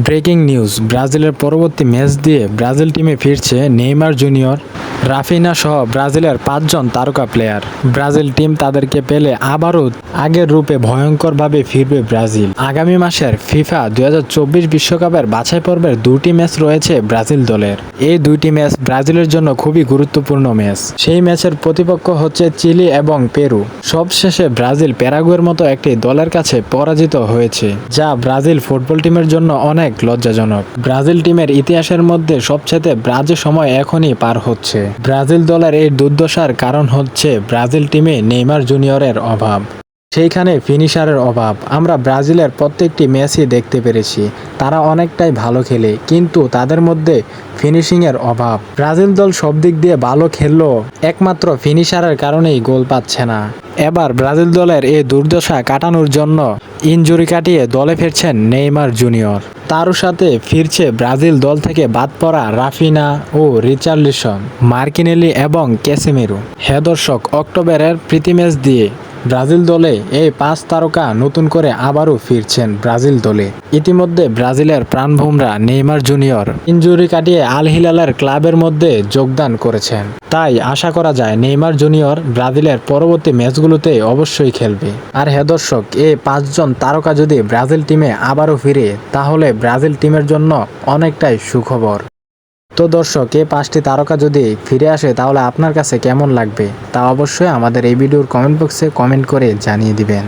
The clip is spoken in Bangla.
ব্রেকিং নিউজ, ব্রাজিলের পরবর্তী ম্যাচ দিয়ে ব্রাজিল টিমে ফিরছে নেইমার জুনিয়র, রাফিনা সহ ব্রাজিলের 5 জন তারকা প্লেয়ার। ব্রাজিল টিম তাদেরকে পেলে আবারও আগের রূপে ভয়ঙ্করভাবে ফিরবে ব্রাজিল। আগামী মাসের ফিফা 2024 বিশ্বকাপের বাছাই পর্বের 2টি ম্যাচ রয়েছে ব্রাজিল দলের। এই 2টি ম্যাচ ব্রাজিলের জন্য খুবই গুরুত্বপূর্ণ ম্যাচ। সেই ম্যাচের প্রতিপক্ষ হচ্ছে চিলি এবং পেরু। সবশেষে ব্রাজিল প্যারাগুয়ের মতো একটি দলের কাছে পরাজিত হয়েছে, যা ব্রাজিল ফুটবল টিমের জন্য অনেক লজ্জাজনক। ব্রাজিল টিমের ইতিহাসের মধ্যে সবচেয়ে বাজে সময় এখনই পার হচ্ছে। ব্রাজিল দলের এই দুর্দশার কারণ হচ্ছে ব্রাজিল টিমে নেইমার জুনিয়রের অভাব। সেইখানে ফিনিশারের অভাব। আমরা ব্রাজিলের প্রত্যেকটি ম্যাচই দেখতে পেরেছি, তারা অনেকটাই ভালো খেলে, কিন্তু তাদের মধ্যে ফিনিশিংয়ের অভাব। ব্রাজিল দল সব দিক দিয়ে ভালো খেললেও একমাত্র ফিনিশারের কারণেই গোল পাচ্ছে না। এবার ব্রাজিল দলের এই দুর্দশা কাটানোর জন্য ইনজুরি কাটিয়ে দলে ফিরছেন নেইমার জুনিয়র। তার সাথে ফিরছে ব্রাজিল দল থেকে বাদ পড়া রাফিনা ও রিচার্লিসন, মার্কিনেলি এবং ক্যাসেমিরো। হে দর্শক, অক্টোবরের প্রীতি ম্যাচ দিয়ে ব্রাজিল দলে এই 5 তারকা নতুন করে আবারও ফিরছেন ব্রাজিল দলে। ইতিমধ্যে ব্রাজিলের প্রাণভোমরা নেইমার জুনিয়র ইনজুরি কাটিয়ে আল হিলালের ক্লাবের মধ্যে যোগদান করেছেন। তাই আশা করা যায় নেইমার জুনিয়র ব্রাজিলের পরবর্তী ম্যাচগুলোতে অবশ্যই খেলবে। আর হে দর্শক, এই 5 জন তারকা যদি ব্রাজিল টিমে আবারও ফিরে, তাহলে ব্রাজিল টিমের জন্য অনেকটাই সুখবর। তো দর্শক, এই 5টি তারকা যদি ফিরে আসে তাহলে আপনার কাছে কেমন লাগবে তা অবশ্যই আমাদের এই ভিডিওর কমেন্ট বক্সে কমেন্ট করে জানিয়ে দিবেন।